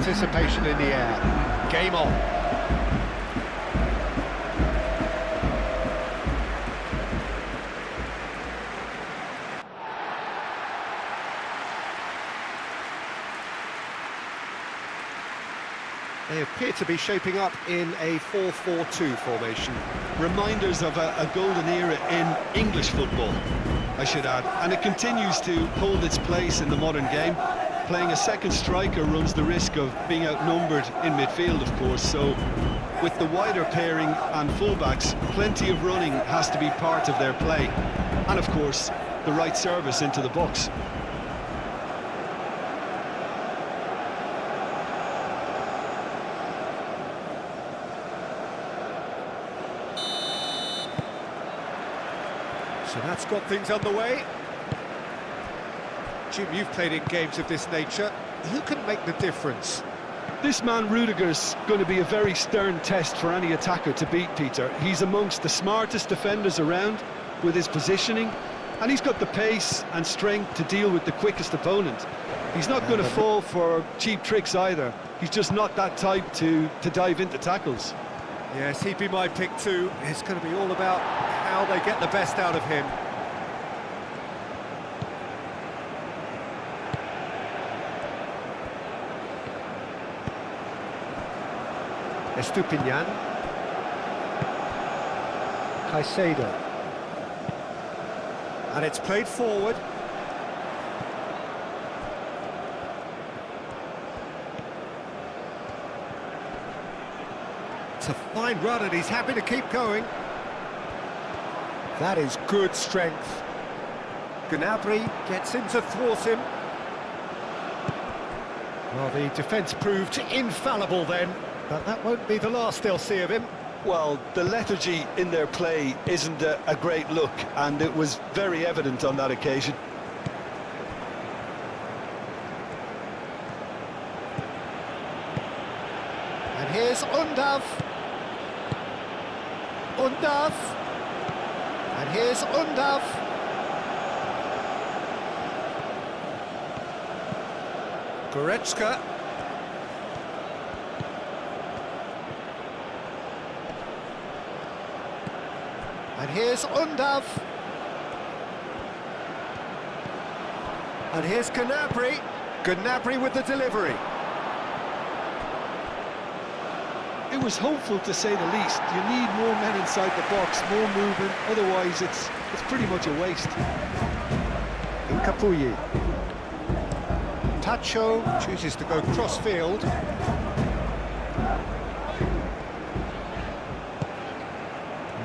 anticipation in the air. Game on. They appear to be shaping up in a 4-4-2 formation. Reminders of a golden era in English football, I should add, and it continues to hold its place in the modern game. Playing a second striker runs the risk of being outnumbered in midfield, of course, so with the wider pairing and fullbacks, plenty of running has to be part of their play, and of course, the right service into the box. So that's got things underway. Jim, you've played in games of this nature. Who can make the difference? This man Rudiger's going to be a very stern test for any attacker to beat, Peter. He's amongst the smartest defenders around with his positioning, and he's got the pace and strength to deal with the quickest opponent. He's not going to fall for cheap tricks either. He's just not that type to dive into tackles. Yes, he'd be my pick too. It's going to be all about how they get the best out of him. Estupinian. Caicedo. And it's played forward. It's a fine run and he's happy to keep going. That is good strength. Gnabry gets in to thwart him. Well, the defence proved infallible then, but that won't be the last they'll see of him. Well, the lethargy in their play isn't a great look, and it was very evident on that occasion. And here's Undav. Undav. And here's Undav. Goretzka. And here's Undav. And here's Gnabry. Gnabry with the delivery. It was hopeful, to say the least. You need more men inside the box, more movement, otherwise it's pretty much a waste. Incapuyi. Tacho chooses to go cross-field.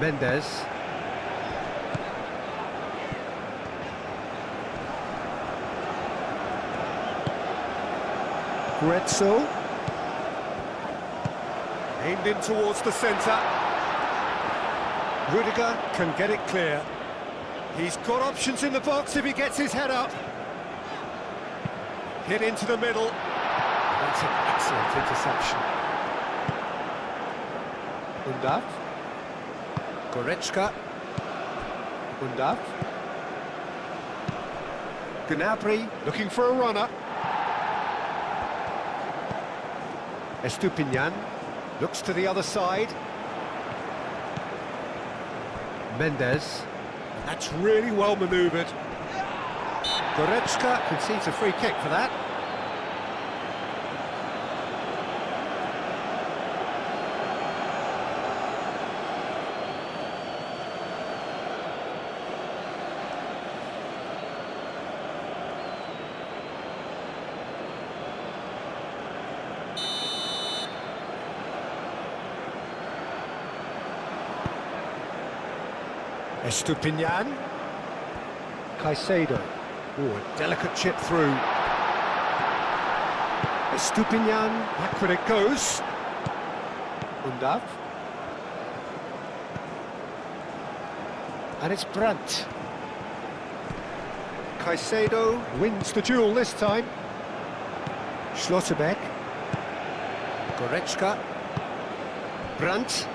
Mendes. Gretzel. Aimed in towards the centre. Rudiger can get it clear. He's got options in the box if he gets his head up. Hit into the middle. That's an excellent interception. Undav. Goretzka. Undav. Gnabry looking for a runner. Estupinian looks to the other side. Mendes. That's really well manoeuvred. Goretzka concedes a free kick for that. Estupinian. Caicedo. Oh, a delicate chip through. Estupinian, back when it goes. Undav. And it's Brandt. Caicedo wins the duel this time. Schlotterbeck. Goretzka. Brandt.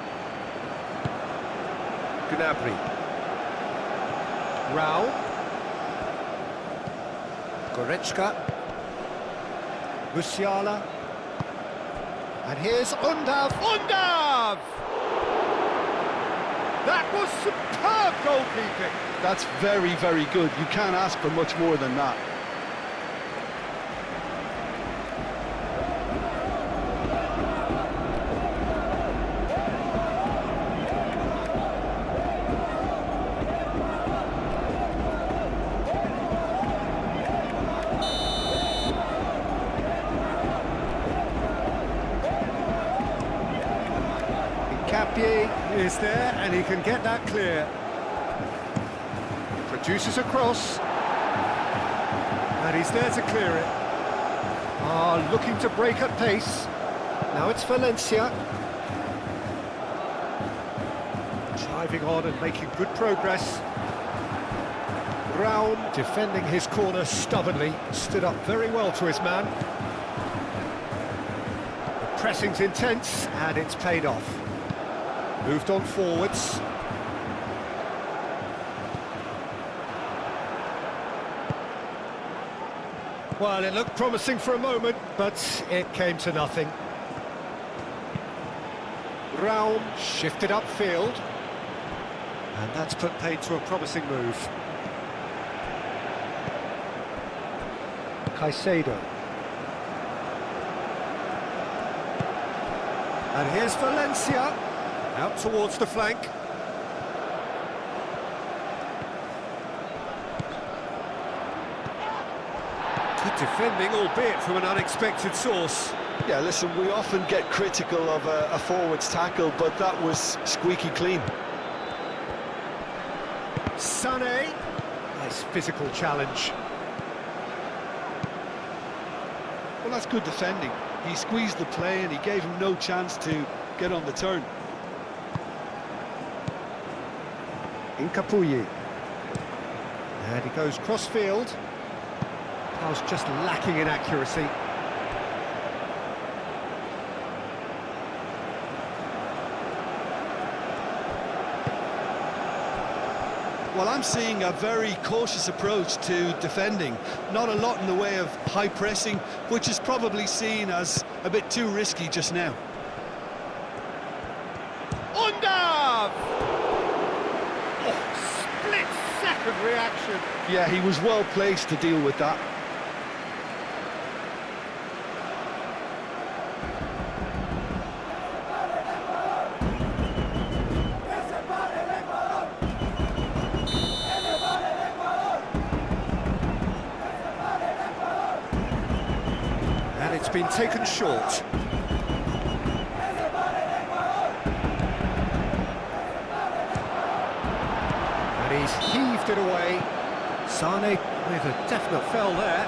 Gnabry. Rao. Goretzka. Musiala. And here's Undav. Undav! That was superb goalkeeping. That's very, very good. You can't ask for much more than that. Capier is there, and he can get that clear. Produces a cross. And he's there to clear it. Looking to break at pace. Now it's Valencia. Driving on and making good progress. Brown defending his corner stubbornly. Stood up very well to his man. The pressing's intense, and it's paid off. Moved on forwards. Well, it looked promising for a moment, but it came to nothing. Brown shifted upfield. And that's put paid to a promising move. Caicedo. And here's Valencia. Out towards the flank. Good defending, albeit from an unexpected source. Yeah, listen, we often get critical of a forward's tackle, but that was squeaky clean. Sané. Nice physical challenge. Well, that's good defending. He squeezed the play and he gave him no chance to get on the turn. Incapuyi. And he goes cross-field. Pass just lacking in accuracy. Well, I'm seeing a very cautious approach to defending. Not a lot in the way of high pressing, which is probably seen as a bit too risky just now. Undav! Split-second reaction. Yeah, he was well placed to deal with that. And it's been taken short. He's heaved it away. Sané with a definite foul there.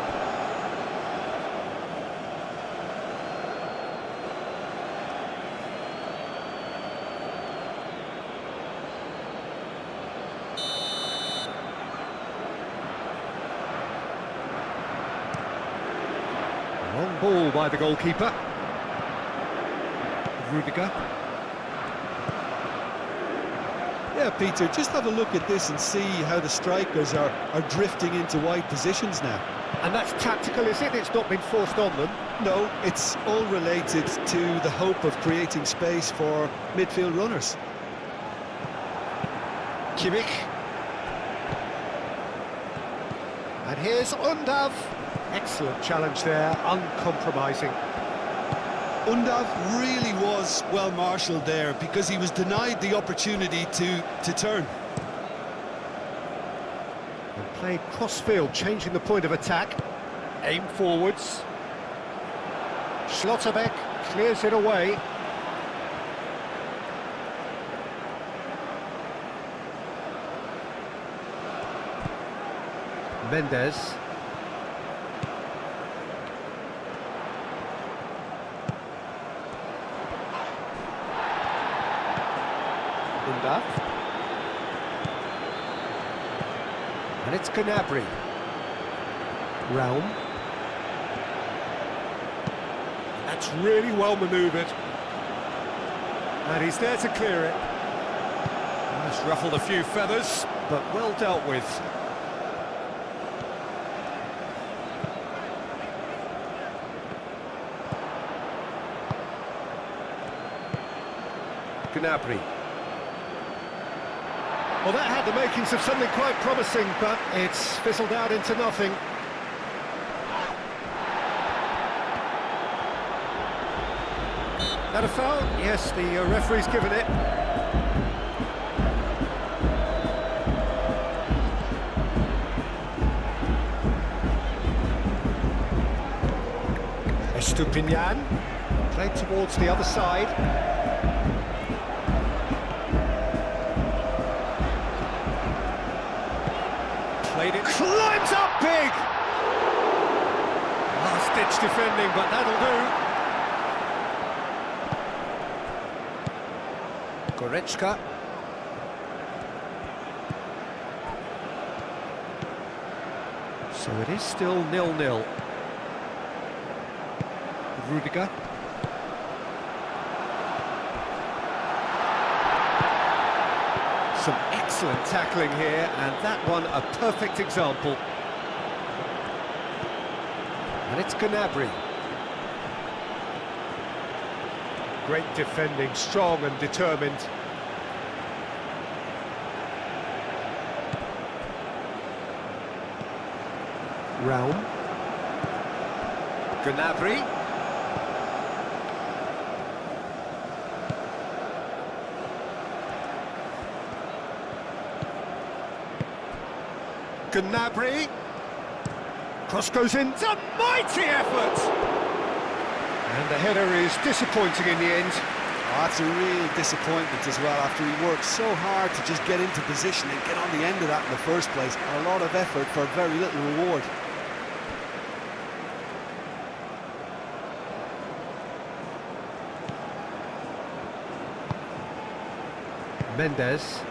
Long ball by the goalkeeper. Rudiger. Yeah, Peter, just have a look at this and see how the strikers are drifting into wide positions now. And that's tactical, is it? It's not been forced on them. No, it's all related to the hope of creating space for midfield runners. Kimmich. And here's Undav. Excellent challenge there, uncompromising. Undav really was well marshalled there because he was denied the opportunity to turn. And played cross-field, changing the point of attack. Aim forwards. Schlotterbeck clears it away. Mendes. Undav. And it's Gnabry. Realm. That's really well manoeuvred. And he's there to clear it. Just ruffled a few feathers, but well dealt with. Gnabry. Well, that had the makings of something quite promising, but it's fizzled out into nothing. That a foul? Yes, the referee's given it. Estupinian, played towards the other side. Played it, climbs up big! Last-ditch defending, but that'll do. Goretzka. So it is still 0-0. Rudiger. Some excellent tackling here, and that one a perfect example. And it's Gnabry. Great defending, strong and determined. Raum. Gnabry. Gnabry. Cross goes in. It's a mighty effort! And the header is disappointing in the end. Oh, that's a real disappointment as well, after he worked so hard to just get into position and get on the end of that in the first place. A lot of effort for very little reward. Mendes.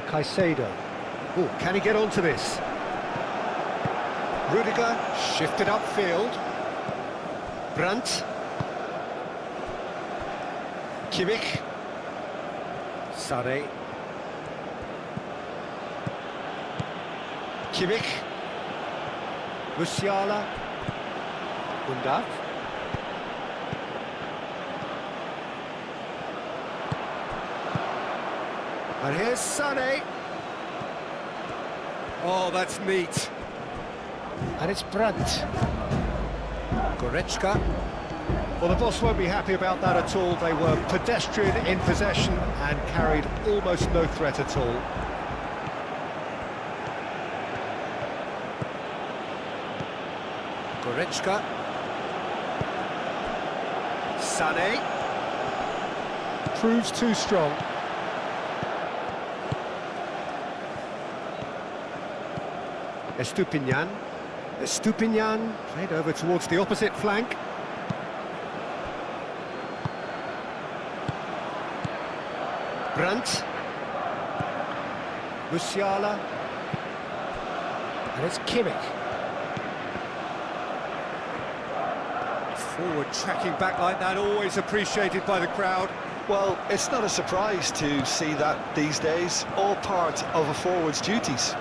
Caicedo. Oh, can he get onto this? Rudiger shifted upfield. Brandt. Kimmich. Sane. Kimmich. Musiala. Undav. And here's Sane. Oh, that's neat. And it's Brandt. Goretzka. Well, the boss won't be happy about that at all. They were pedestrian in possession and carried almost no threat at all. Goretzka. Sane. Proves too strong. Estupinian. Estupinian played over towards the opposite flank. Brandt. Musiala. And it's Kimmich. Forward tracking back like that, always appreciated by the crowd. Well, it's not a surprise to see that these days, all part of a forward's duties.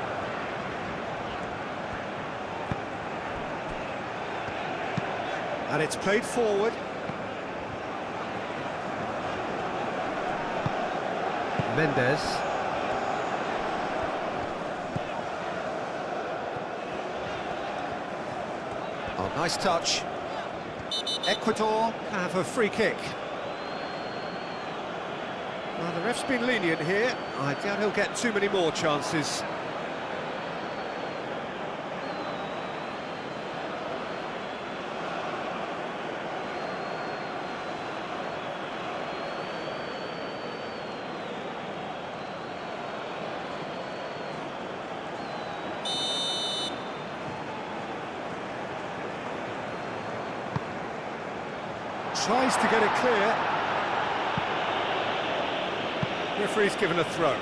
And it's played forward. Mendes. Oh, nice touch. Ecuador have a free kick. Well, the ref's been lenient here. I doubt he'll get too many more chances. Tries to get it clear. Referee's given a throw.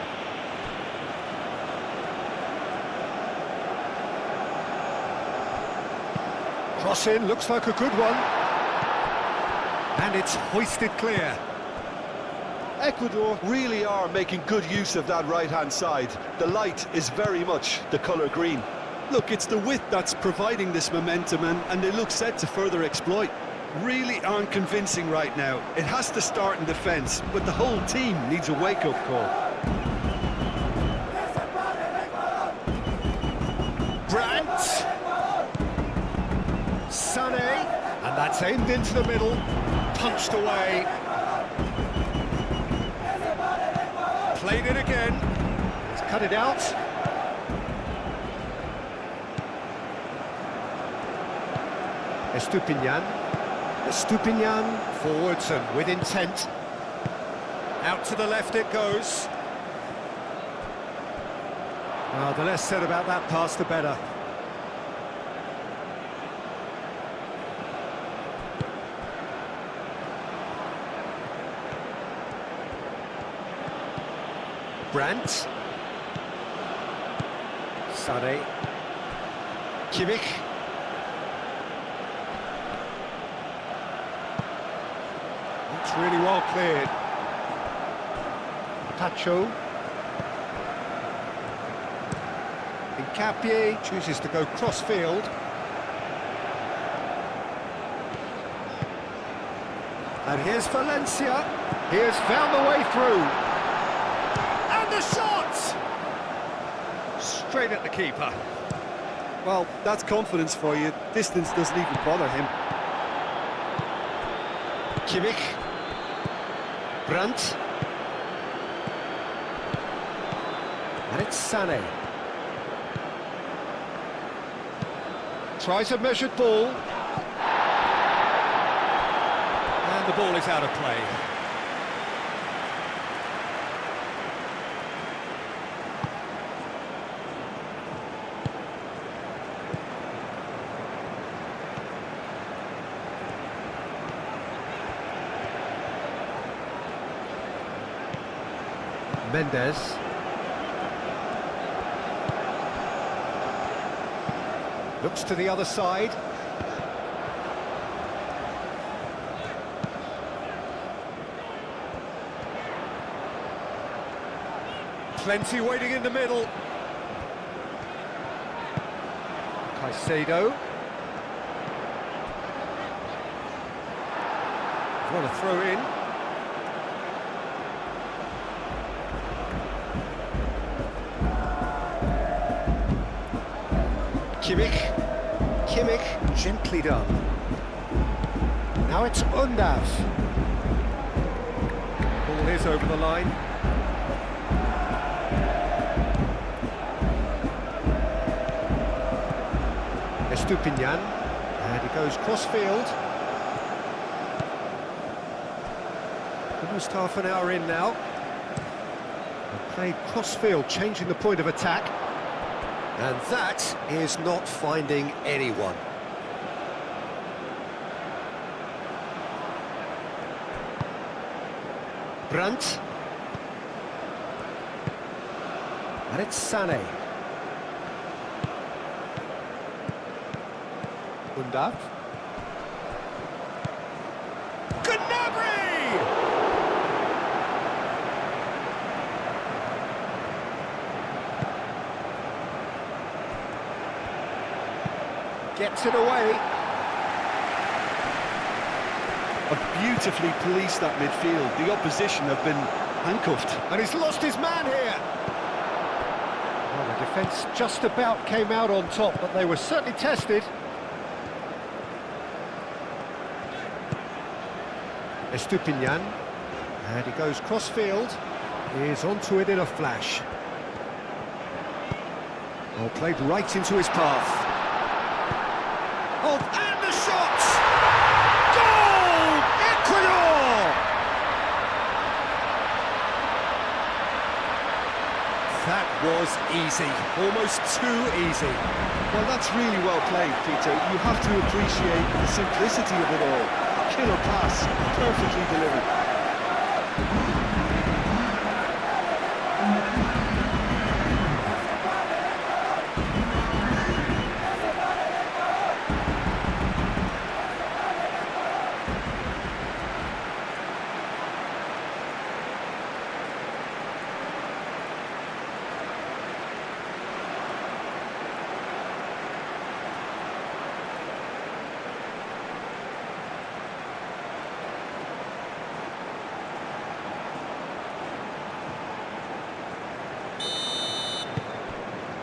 Cross in, looks like a good one. And it's hoisted clear. Ecuador really are making good use of that right-hand side. The light is very much the colour green. Look, it's the width that's providing this momentum, and they look set to further exploit. Really aren't convincing right now. It has to start in defence, but the whole team needs a wake-up call. Brandt. Sané. And that's aimed into the middle. Punched away. Played it again. He's cut it out. Estupinian forwards and with intent. Out to the left it goes. The less said about that pass, the better. Brandt. Sané. Kimmich. It's really well cleared. Tacho. Incapie chooses to go cross-field. And here's Valencia. He has found the way through. And the shot! Straight at the keeper. Well, that's confidence for you. Distance doesn't even bother him. Kimmich. Brandt. And it's Sané. Tries a measured ball. And the ball is out of play. Mendes. Looks to the other side. Plenty waiting in the middle. Caicedo. Want to throw in. Kimmich, gently done. Now it's Undav. Ball is over the line. Estupinian, and he goes cross-field. Almost half an hour in now. They played cross-field, changing the point of attack. And that is not finding anyone. Brandt. And it's Sané. Undav. Gets it away. Have beautifully policed that midfield. The opposition have been handcuffed. And he's lost his man here. Well, the defence just about came out on top, but they were certainly tested. Estupinian. And he goes cross-field. He's onto it in a flash. Oh, played right into his path. Oh, and the shot! Goal! Ecuador! That was easy, almost too easy. Well, that's really well played, Peter. You have to appreciate the simplicity of it all. Killer pass, perfectly delivered.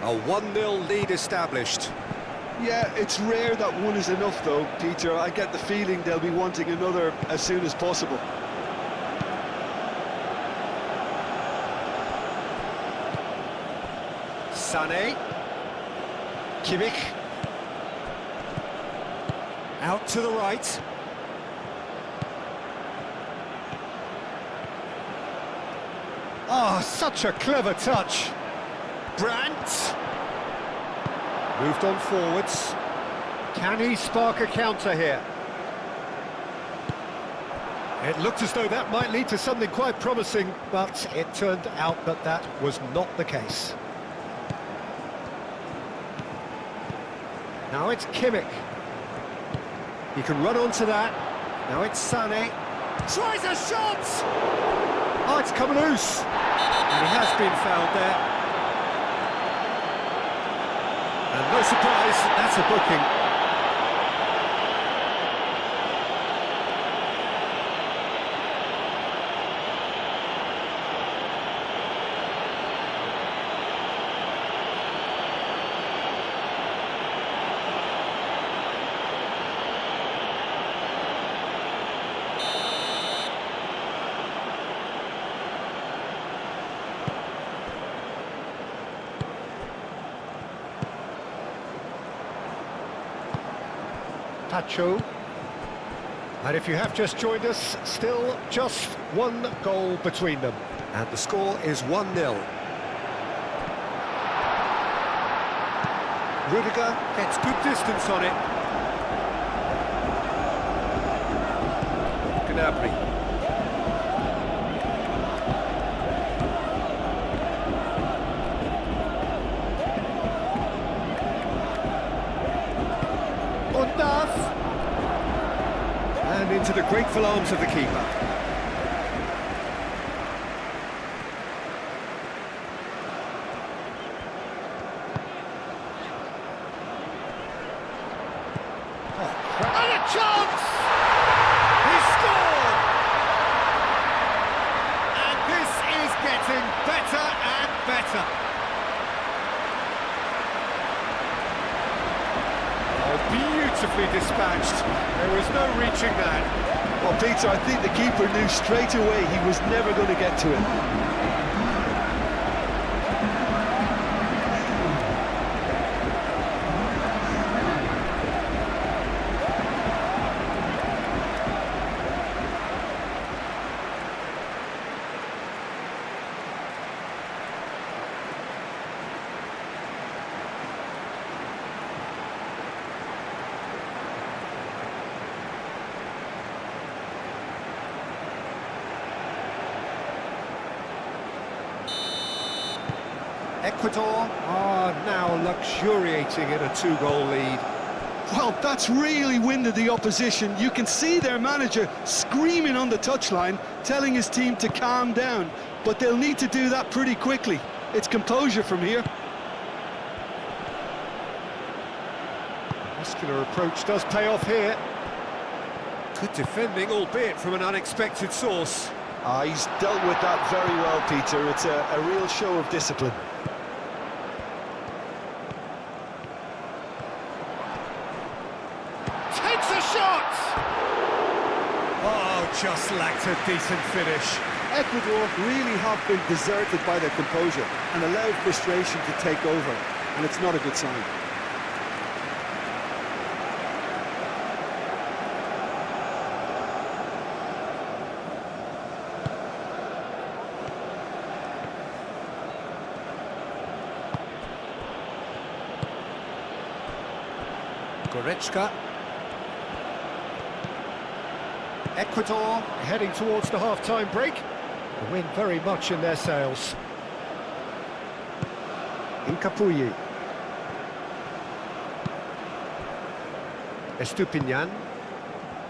A 1-0 lead established. Yeah, it's rare that one is enough though, Peter. I get the feeling they'll be wanting another as soon as possible. Sané. Kimmich. Out to the right. Oh, such a clever touch. Brandt. Moved on forwards. Can he spark a counter here? It looked as though that might lead to something quite promising, but it turned out that that was not the case. Now it's Kimmich. He can run onto that. Now it's Sané. Tries a shot! Oh, it's come loose. And he has been fouled there. And no surprise, that's a booking. Tacho. And if you have just joined us, still just one goal between them. And the score is 1-0. Rudiger gets good distance on it. Gnabry. And into the grateful arms of the keeper. And a chance! He scored! And this is getting better and better. Beautifully dispatched. There was no reaching that. Well, Peter, I think the keeper knew straight away he was never going to get to it. Ecuador are now luxuriating in a 2-goal lead. Well, that's really winded the opposition. You can see their manager screaming on the touchline, telling his team to calm down. But they'll need to do that pretty quickly. It's composure from here. Muscular approach does pay off here. Good defending, albeit from an unexpected source. He's dealt with that very well, Peter. It's a real show of discipline. Takes a shot! Oh, just lacked a decent finish. Ecuador really have been deserted by their composure and allowed frustration to take over, and it's not a good sign. Goretzka. Ecuador heading towards the half-time break. The wind very much in their sails. Incapuyi. Estupinian.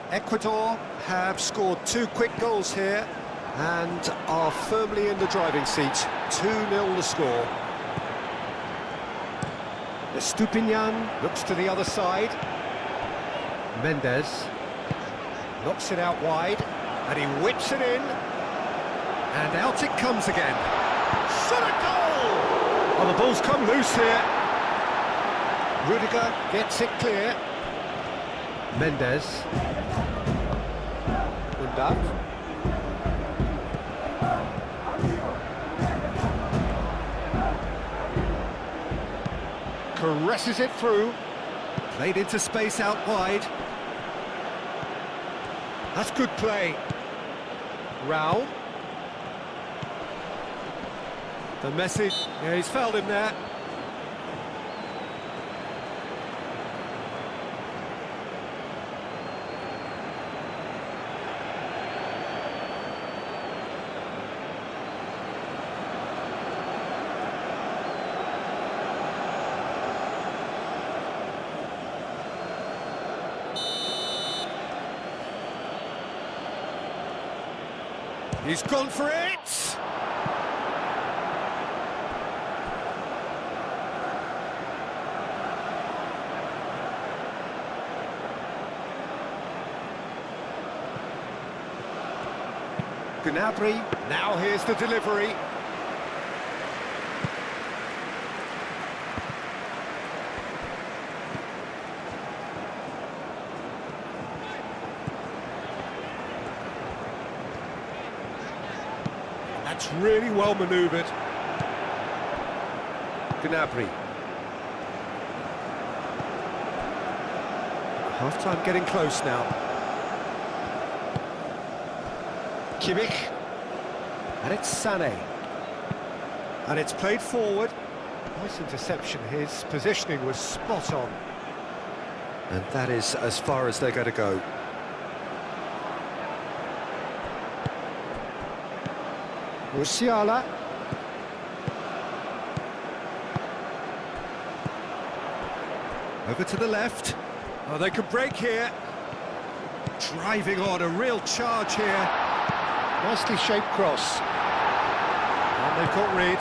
Ecuador have scored 2 quick goals here and are firmly in the driving seat. 2-0 the score. Estupinian looks to the other side. Mendes knocks it out wide, and he whips it in, and out it comes again. Shot a goal! Oh, the ball's come loose here. Rudiger gets it clear. Mendes. Undav. Caresses it through. Played into space out wide. That's good play. Raul. The message. Yeah, he's fouled him there. He's gone for it! Gnabry, now here's the delivery. That's really well manoeuvred. Gnabry. Half-time getting close now. Kimmich. And it's Sané. And it's played forward. Nice interception. His positioning was spot on. And that is as far as they're going to go. Musiala. Over to the left. Oh, they could break here. Driving on, a real charge here. Nicely shaped cross. And they've got rid.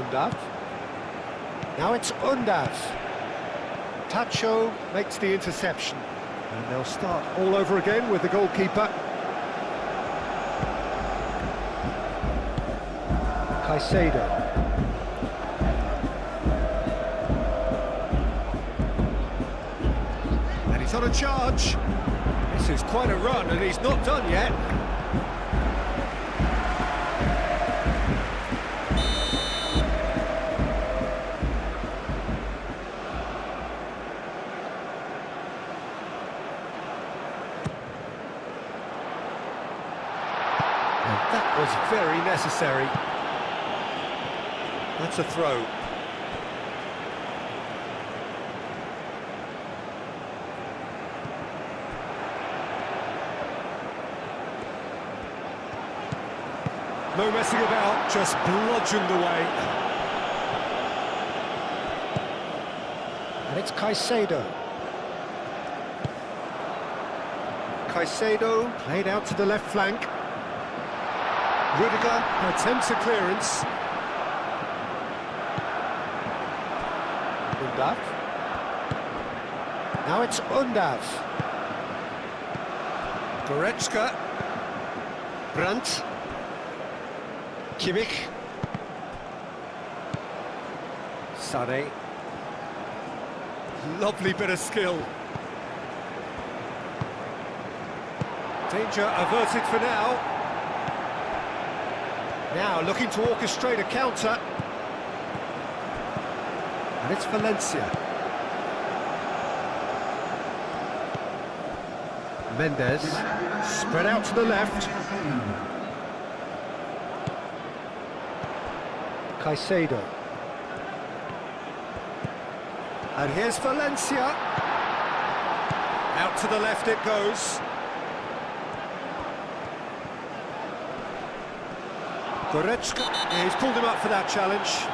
Undav. Now it's Undav. Tacho makes the interception. And they'll start all over again with the goalkeeper. Caicedo. And he's on a charge. This is quite a run, and he's not done yet. And that was very necessary. That's a throw. No messing about, just bludgeoned away. And it's Caicedo. Caicedo played out to the left flank. Rudiger attempts a clearance. Undav. Now it's Undav. Goretzka. Brandt. Kimmich. Sané. Lovely bit of skill. Danger averted for now. Now looking to orchestrate a counter. And it's Valencia. Mendes, spread out to the left. Caicedo. And here's Valencia. Out to the left it goes. Goretzka, yeah, he's pulled him up for that challenge.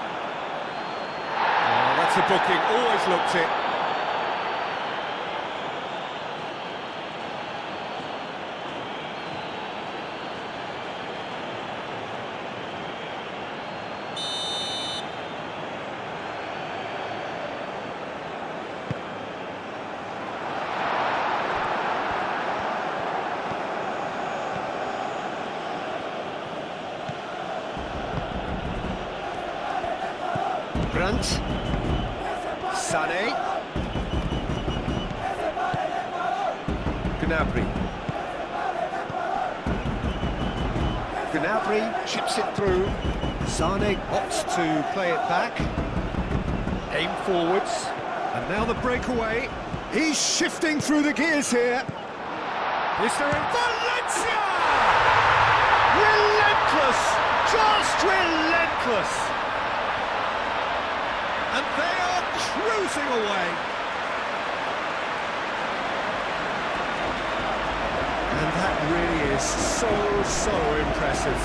Oh, that's a booking, always looked it. Brandt. Sané. Gnabry. Gnabry chips it through. Sané opts to play it back. Aim forwards. And now the breakaway. He's shifting through the gears here. Is there a Valencia? Relentless! Just relentless! And they are cruising away. And that really is so impressive.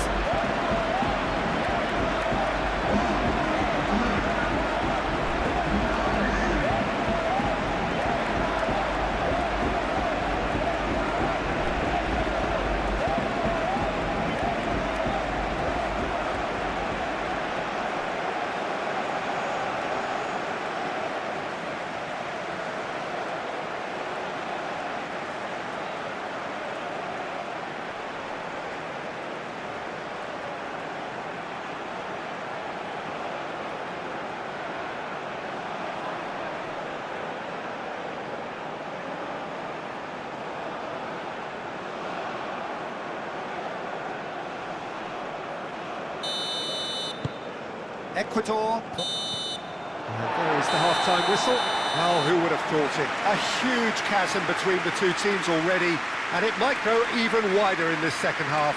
Ecuador. And there is the half-time whistle. Oh, who would have thought it? A huge chasm between the two teams already, and it might grow even wider in this second half.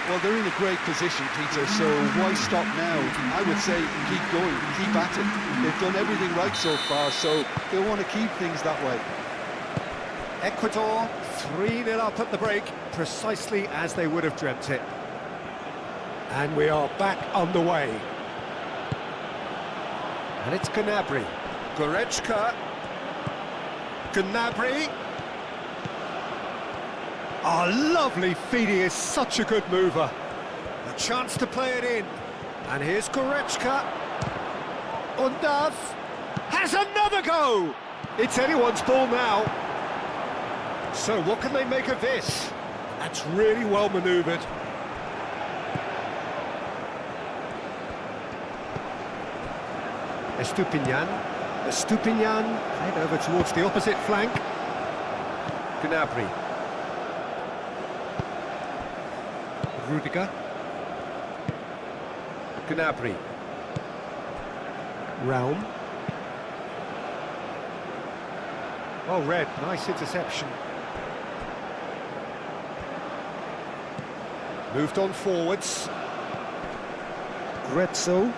Well, they're in a great position, Peter, so why stop now? I would say keep going, keep at it. They've done everything right so far, so they'll want to keep things that way. Ecuador 3-0 up at the break, precisely as they would have dreamt it. And we are back underway. And it's Gnabry. Goretzka. Gnabry. Oh, lovely feed. He is such a good mover. A chance to play it in. And here's Goretzka. Undav has another go. It's anyone's ball now. So what can they make of this? That's really well manoeuvred. Estupinian, played over towards the opposite flank. Gnabry. Rudiger. Gnabry. Raum. Oh, red, nice interception. Moved on forwards. Grezzo.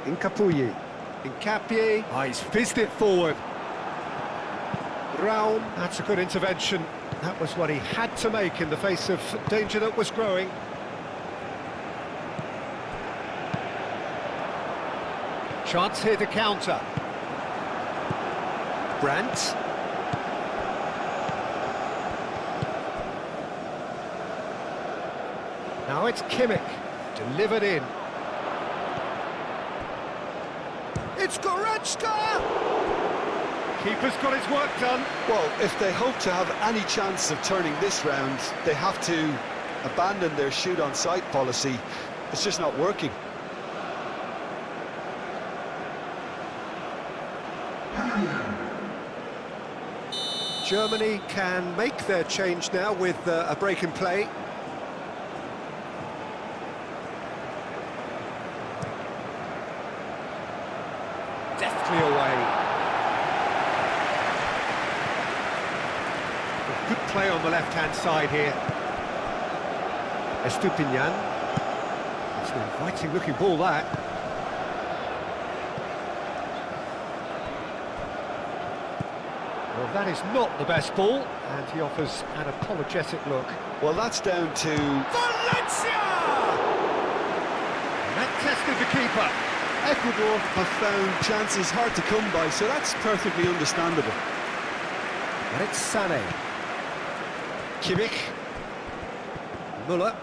Incapuyi. Incapie. Oh, he's fizzed it forward. Raum. That's a good intervention. That was what he had to make in the face of danger that was growing. Chance here to counter. Brandt. Now it's Kimmich. Delivered in. It's Goretzka! Keeper's got his work done. Well, if they hope to have any chance of turning this round, they have to abandon their shoot-on-sight policy. It's just not working. Germany can make their change now with a break in play. Deftly away. Good play on the left-hand side here. Estupinian. It's an inviting-looking ball, that. Well, that is not the best ball, and he offers an apologetic look. Well, that's down to... Valencia! And that tested the keeper. Ecuador have found chances hard to come by, so that's perfectly understandable. And it's Sané. Kimmich. Müller.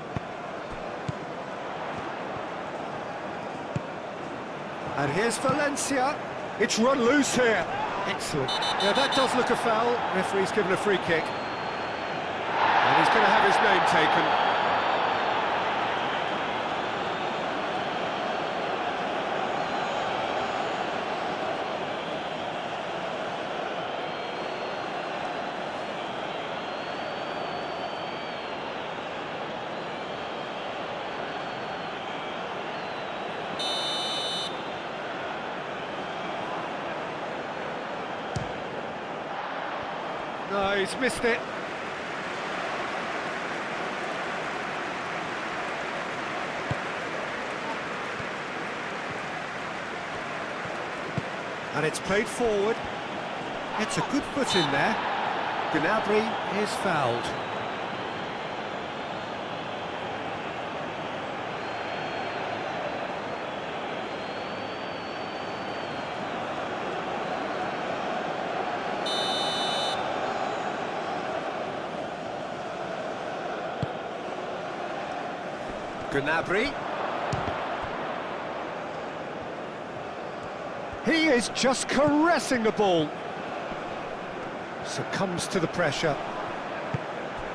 And here's Valencia. It's run loose here. Excellent. Yeah, that does look a foul. Referee's given a free kick. And he's going to have his name taken. No, he's missed it. And it's played forward. It's a good foot in there. Gnabry is fouled. Gnabry. He is just caressing the ball. Succumbs to the pressure.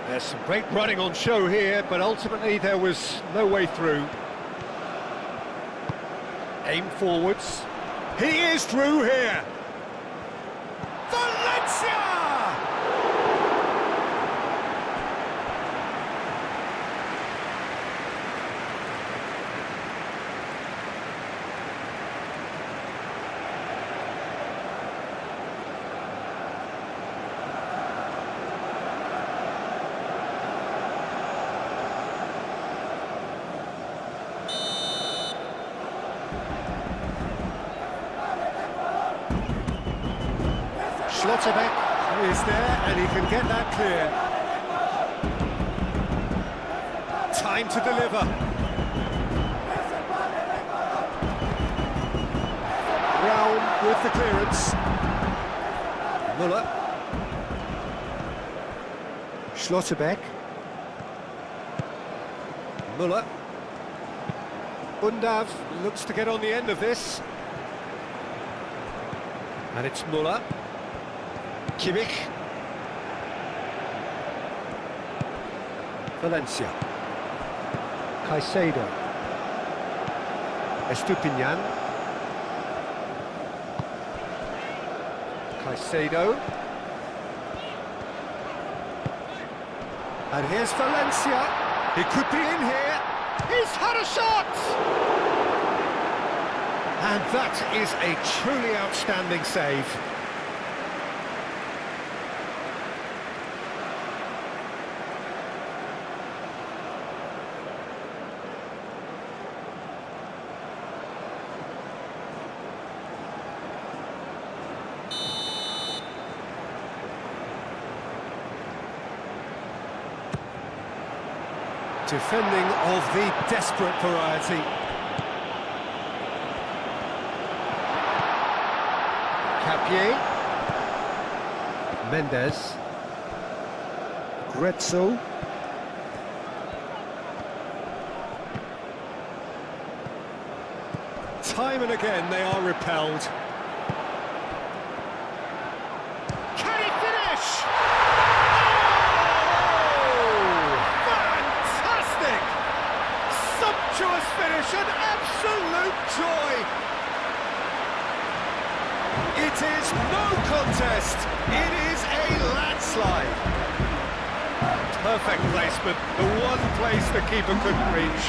There's some great running on show here, but ultimately there was no way through. Aim forwards. He is through here. Valencia! Schlotterbeck is there, and he can get that clear. Time to deliver. Brown with the clearance. Muller. Schlotterbeck. Muller. Undav looks to get on the end of this. And it's Muller. Kimmich. Valencia. Caicedo. Estupinian. Caicedo. And here's Valencia. He could be in here. He's had a shot! And that is a truly outstanding save. Defending of the desperate variety. Capier. Mendes. Grezzo. Time and again they are repelled. Can he finish? Sumptuous finish, an absolute joy. It is no contest, it is a landslide. Perfect placement, the one place the keeper couldn't reach.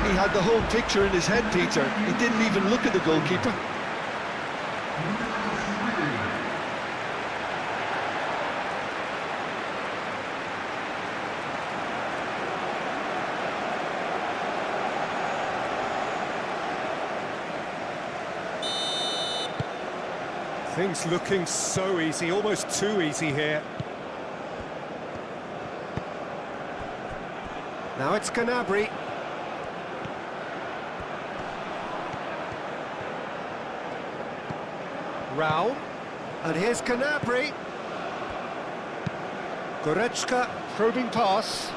He had the whole picture in his head, Peter. He didn't even look at the goalkeeper. Things looking so easy, almost too easy here. Now it's Gnabry. Rao. And here's Gnabry. Goretzka probing pass.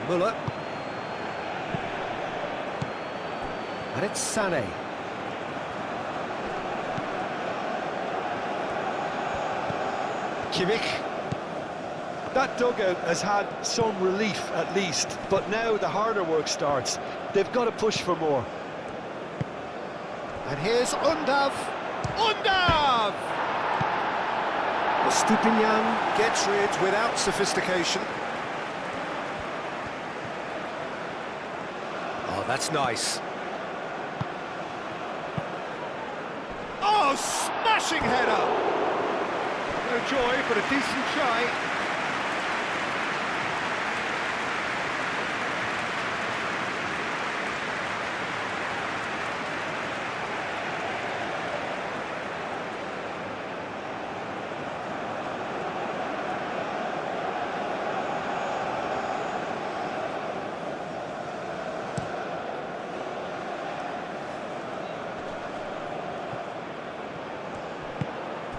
Muller. And it's Sané. Kimmich. That dugout has had some relief at least, but now the harder work starts. They've got to push for more. And here's Undav. Estupinian gets rid without sophistication. Oh, that's nice. Oh, smashing header! No joy, but a decent try.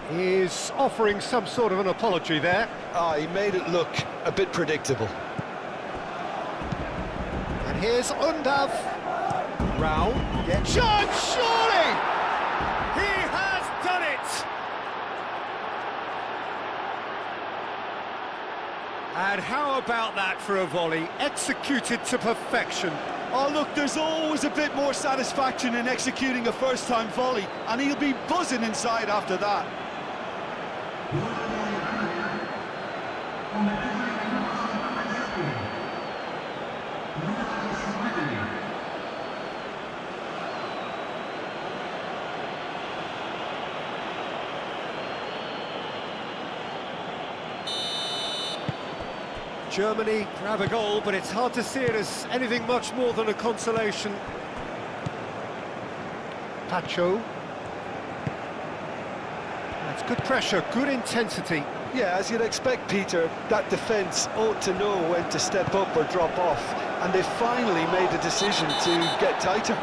He's offering some sort of an apology there. He made it look a bit predictable. And here's Undav. Rao gets shot, surely! He has done it! And how about that for a volley, executed to perfection? Oh, look, there's always a bit more satisfaction in executing a first-time volley, and he'll be buzzing inside after that. Germany grab a goal, but it's hard to see it as anything much more than a consolation. Pacho. That's good pressure, good intensity. Yeah, as you'd expect, Peter, that defence ought to know when to step up or drop off, and they finally made the decision to get tighter.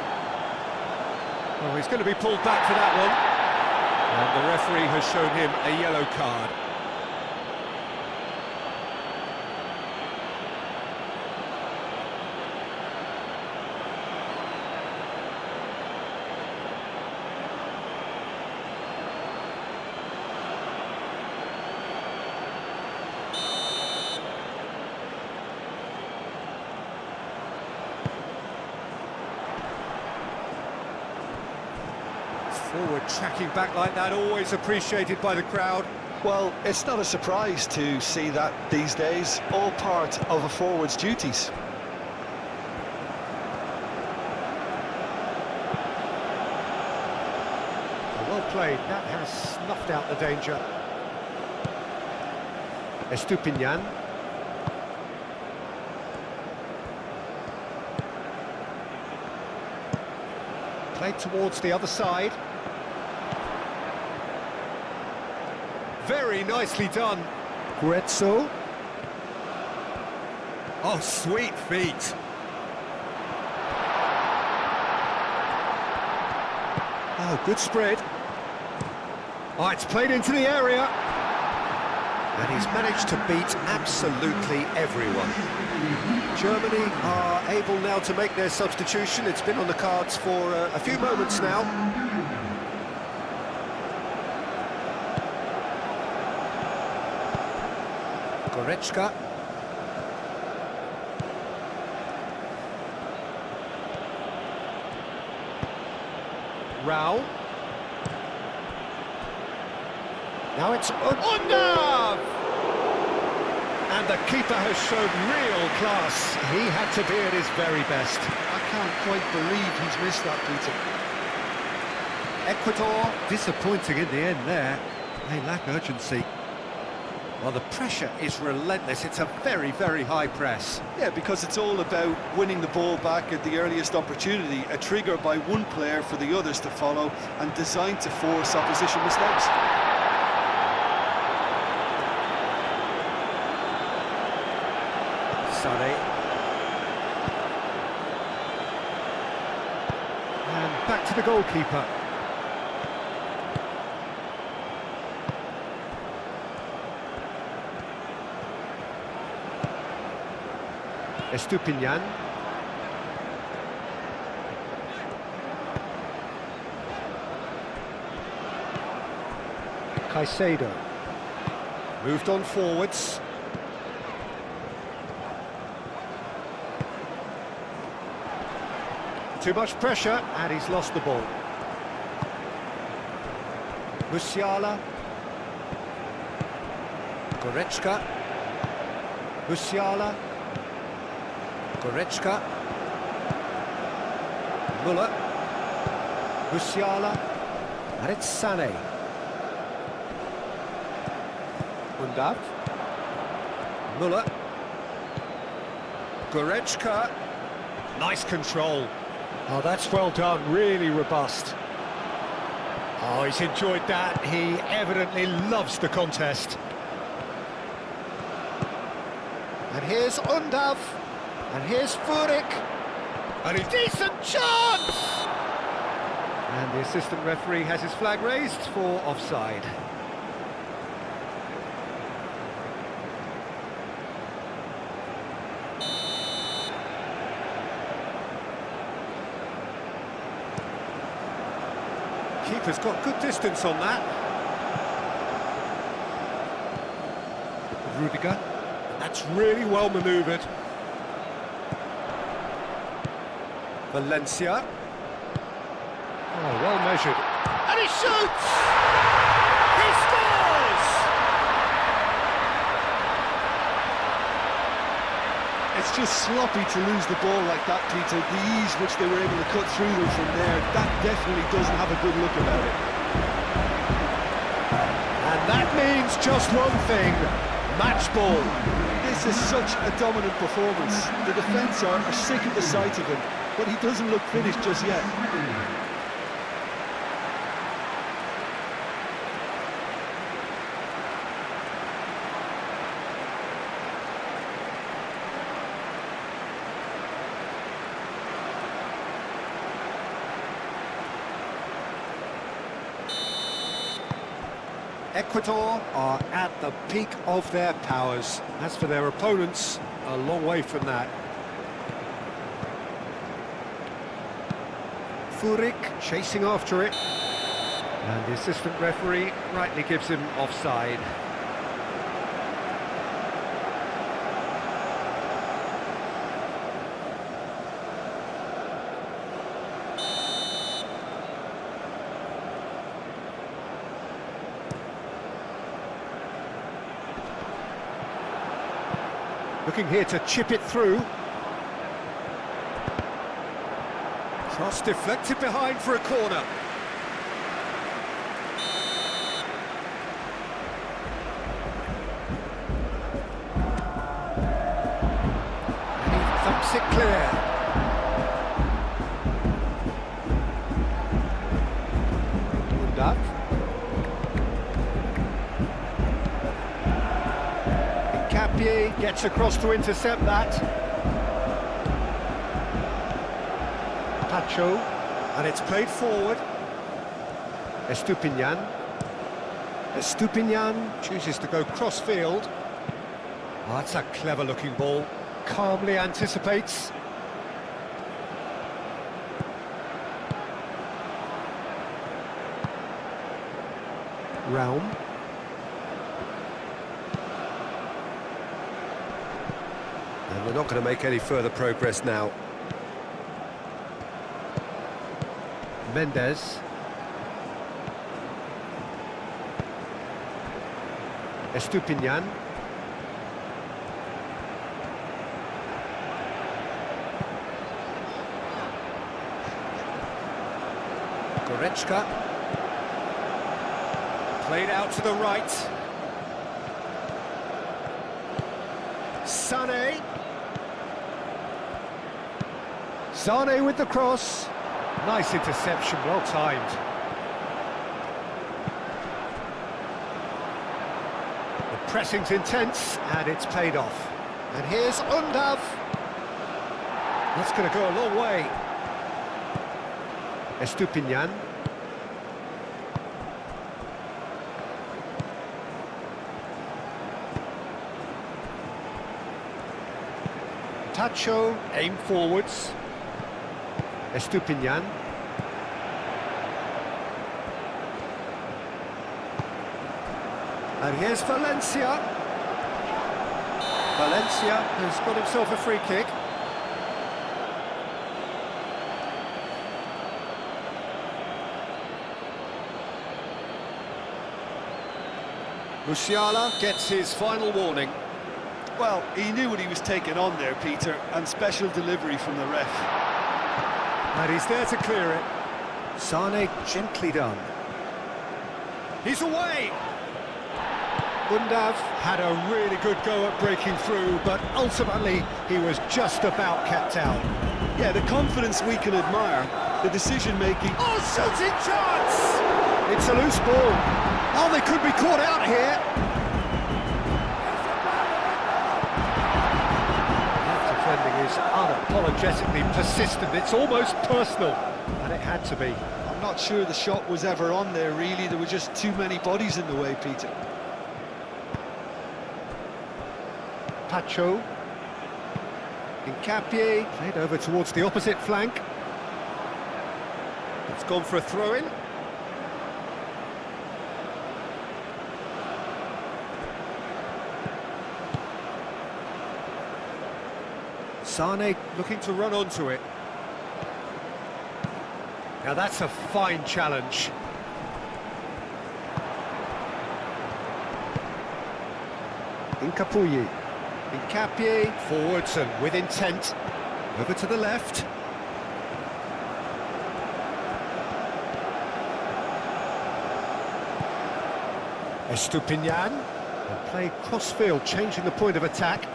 Oh, he's going to be pulled back for that one. And the referee has shown him a yellow card. Forward tracking back like that, always appreciated by the crowd. Well, it's not a surprise to see that these days, all part of a forward's duties. Well played, that has snuffed out the danger. Estupinian. Played towards the other side. Very nicely done. Grezzo. Oh, sweet feet. Oh, good spread. Oh, it's played into the area. And he's managed to beat absolutely everyone. Germany are able now to make their substitution. It's been on the cards for a few moments now. Goretzka. Rao. Now it's Undav! And the keeper has shown real class. He had to be at his very best. I can't quite believe he's missed that, Peter. Ecuador disappointing in the end there. They lack urgency. Well, the pressure is relentless. It's a very, very high press. Yeah, because it's all about winning the ball back at the earliest opportunity, a trigger by one player for the others to follow, and designed to force opposition mistakes. Sane. And back to the goalkeeper. Estupinian. Caicedo. Moved on forwards. Too much pressure, and he's lost the ball. Musiala. Goretzka. Musiala. Goretzka. Muller. Musiala. And it's Sané. Undav. Muller. Goretzka. Nice control. Oh, that's well done, really robust. Oh, he's enjoyed that. He evidently loves the contest. And here's Undav. And here's Furyk. And a decent chance! And the assistant referee has his flag raised for offside. Keeper's got good distance on that. Rudiger. That's really well manoeuvred. Valencia. Oh, well measured. And he shoots! He scores! It's just sloppy to lose the ball like that, Peter. The ease which they were able to cut through them from there, that definitely doesn't have a good look about it. And that means just one thing, match ball. This is such a dominant performance. The defence are sick of the sight of him, but he doesn't look finished just yet. Ecuador are at the peak of their powers. As for their opponents, a long way from that. Furyk chasing after it. And the assistant referee rightly gives him offside. Looking here to chip it through. Cross deflected behind for a corner. And he thumps it clear. Undav. Gets across to intercept that. Pacho, and it's played forward. Estupinian. Estupinian chooses to go cross-field. Oh, that's a clever-looking ball. Calmly anticipates. Raum. And we're not going to make any further progress now. Mendes. Estupinian. Goretzka. Played out to the right. Sané. Sané with the cross. Nice interception, well timed. The pressing's intense, and it's paid off. And here's Undav. That's going to go a long way. Estupinian. Tacho, aim forwards. Estupinian. And here's Valencia. Valencia has got himself a free kick. Musiala gets his final warning. Well, he knew what he was taking on there, Peter, and special delivery from the ref. And he's there to clear it. Sane gently done. He's away! Undav had a really good go at breaking through, but ultimately he was just about kept out. Yeah, the confidence we can admire, the decision-making. Oh, shooting chance! It's a loose ball. Oh, they could be caught out here. That defending is unapologetically persistent. It's almost personal, and it had to be. I'm not sure the shot was ever on there, really. There were just too many bodies in the way, Peter. Pacho. Hincapié, played over towards the opposite flank. It's gone for a throw-in. Sane looking to run onto it. Now that's a fine challenge. Hincapié. Hincapié forwards and with intent. Over to the left. Estupinian. And play cross-field, changing the point of attack.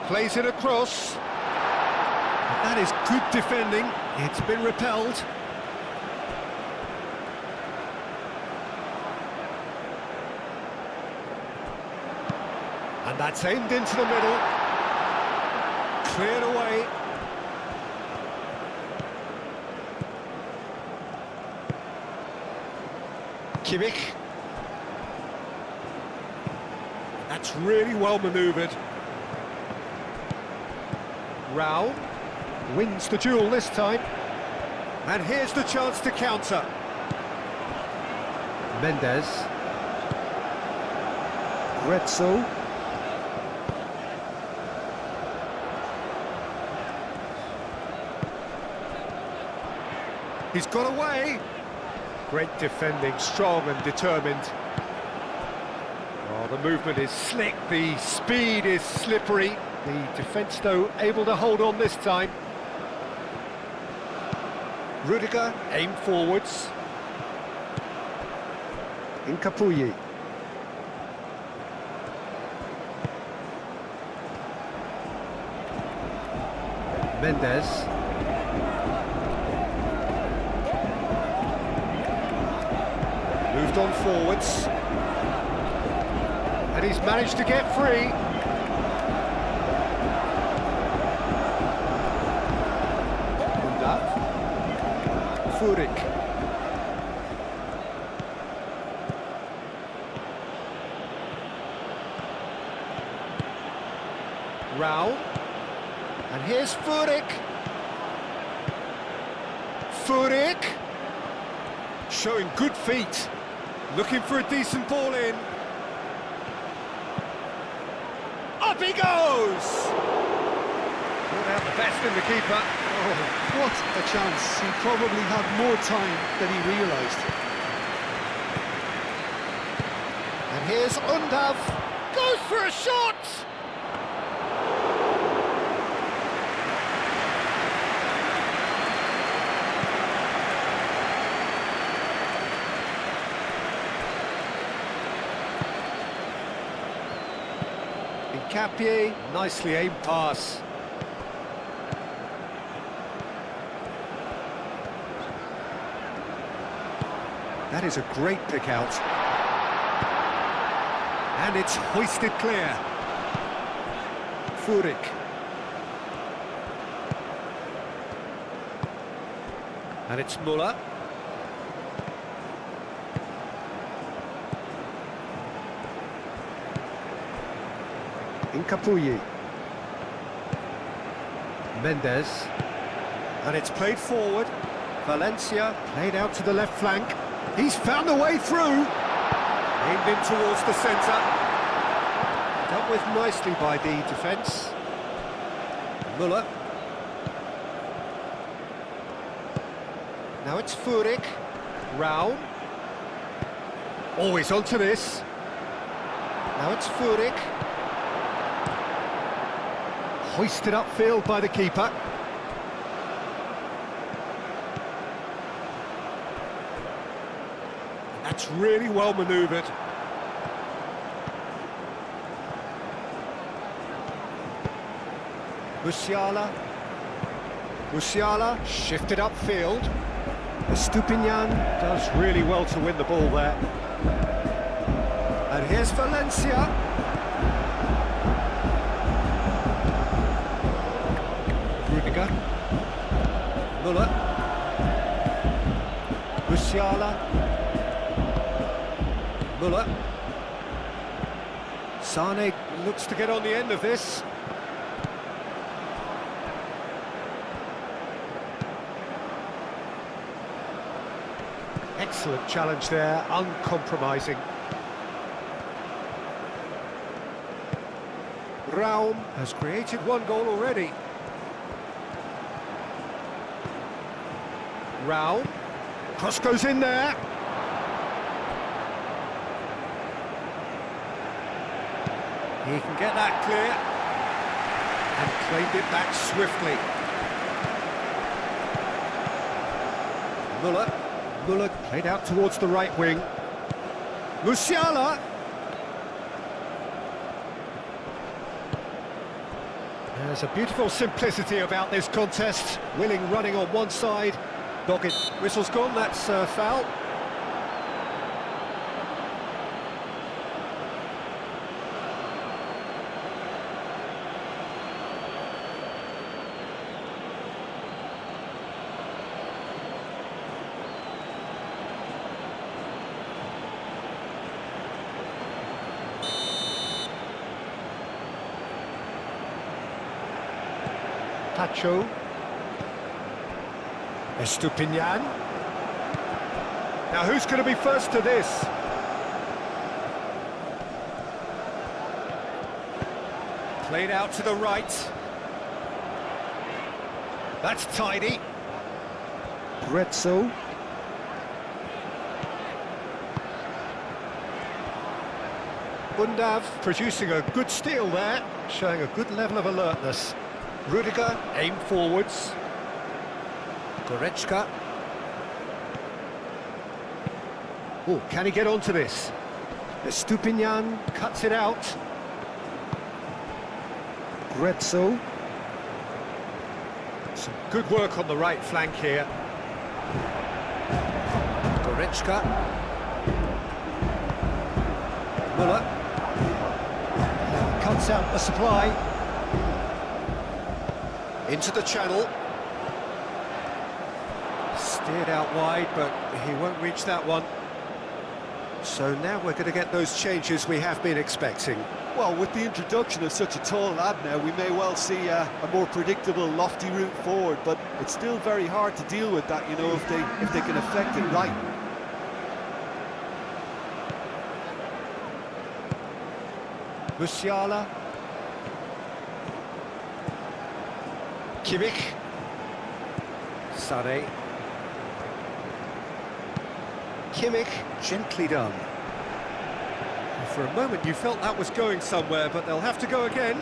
Plays it across. And that is good defending. It's been repelled. And that's aimed into the middle. Cleared away. Kimmich. That's really well manoeuvred. Rao wins the duel this time. And here's the chance to counter. Mendes. Gretzo. He's got away. Great defending, strong and determined. Oh, the movement is slick, the speed is slippery. The defence, though, able to hold on this time. Rudiger, aim forwards. Hincapié. Mendes. Moved on forwards. And he's managed to get free. Furyk. Rao. And here's Furyk. Furyk. Showing good feet. Looking for a decent ball in. Up he goes! Brought out the best in the keeper. Oh, what a chance. He probably had more time than he realised. And here's Undav. Goes for a shot! Hincapié, nicely aimed pass. That is a great pick out. And it's hoisted clear. Furyk. And it's Muller. Hincapié. Mendes. And it's played forward. Valencia played out to the left flank. He's found a way through. Aimed in towards the centre. Dealt with nicely by the defence. Muller. Now it's Furyk. Rao. Always onto this. Now it's Furyk. Hoisted upfield by the keeper. That's really well manoeuvred. Musiala shifted upfield. Estupinian does really well to win the ball there. And here's Valencia. Rudiger. Müller. Musiala. Müller. Sane looks to get on the end of this. Excellent challenge there, uncompromising. Raum has created one goal already. Raum, cross goes in there. He can get that clear and claimed it back swiftly. Müller played out towards the right wing. Musiala. There's a beautiful simplicity about this contest. Willing running on one side, dogged. Whistle's gone, that's foul. Pacho. Estupinian. Now who's going to be first to this? Played out to the right. That's tidy. Grezzo. Bundav producing a good steal there, showing a good level of alertness. Rudiger, aim forwards. Goretzka. Oh, can he get onto this? Estupinian cuts it out. Grezzo. Some good work on the right flank here. Goretzka. Müller. Cuts out the supply. Into the channel. Steered out wide, but he won't reach that one. So now we're going to get those changes we have been expecting. Well, with the introduction of such a tall lad now, we may well see a more predictable, lofty route forward, but it's still very hard to deal with that, you know, if they can affect it right. Musiala. Kimmich. Sane. Kimmich, gently done. For a moment you felt that was going somewhere, but they'll have to go again.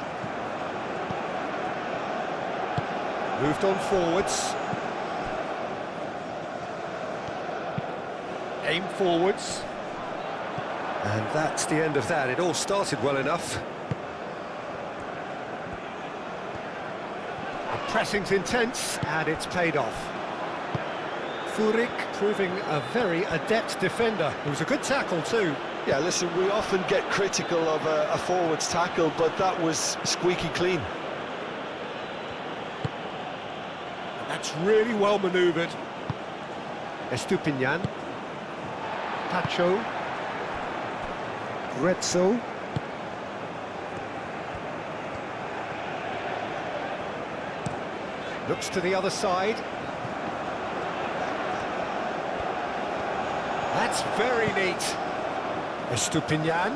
Moved on forwards. Aim forwards. And that's the end of that. It all started well enough. The pressing's intense, and it's paid off. Furyk proving a very adept defender. It was a good tackle too. Yeah, listen, we often get critical of a forward's tackle, but that was squeaky clean. And that's really well manoeuvred. Estupinian. Pacho. Grezzo. Looks to the other side. That's very neat. Estupinian.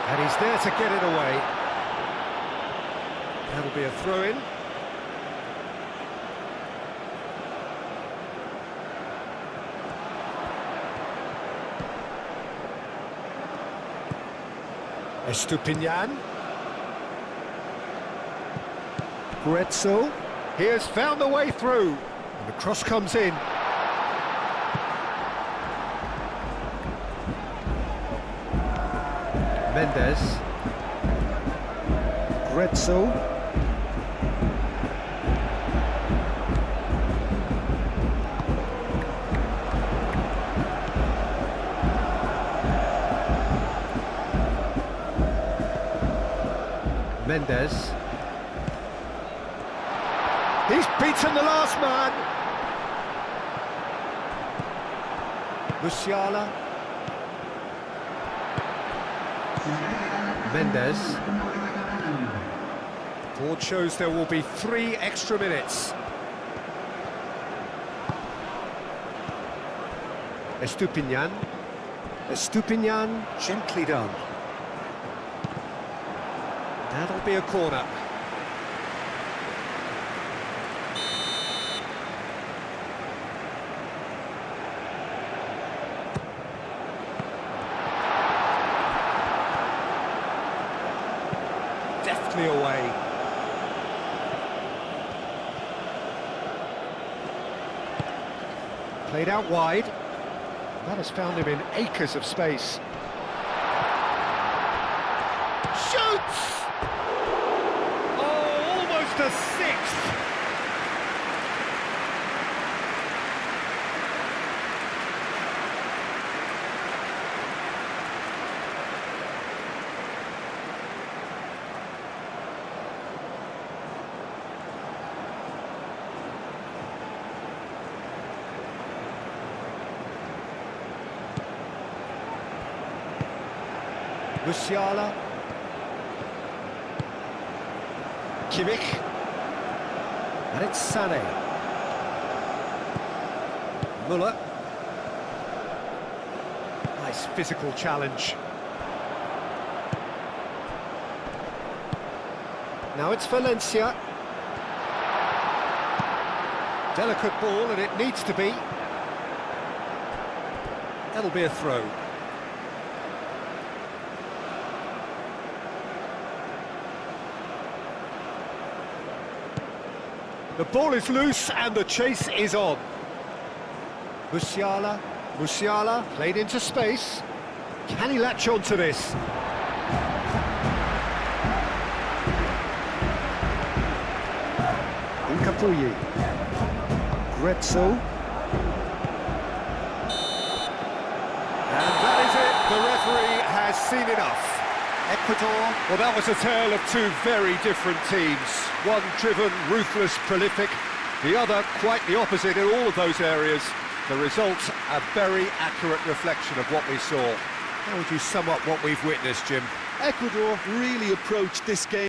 And he's there to get it away. That'll be a throw-in. Estupinian. Grezzo. He has found the way through. And the cross comes in. Mendes. Grezzo. Mendes. He's beaten the last man. Musiala. Mendes. Board shows there will be 3 extra minutes. Estupinian. Estupinian, gently done. That'll be a corner. Deftly away. Played out wide. That has found him in acres of space. Shoots! Oh, almost a 6th. Musiala. Kimmich. And it's Sané. Müller. Nice physical challenge. Now it's Valencia. Delicate ball, and it needs to be. That'll be a throw. The ball is loose and the chase is on. Musiala. Musiala played into space. Can he latch on to this? Incapuyi. Grezzo. And that is it. The referee has seen enough. Ecuador, well, that was a tale of 2 very different teams. One driven, ruthless, prolific. The other quite the opposite in all of those areas. The results a very accurate reflection of what we saw. How would you sum up what we've witnessed, Jim? Ecuador really approached this game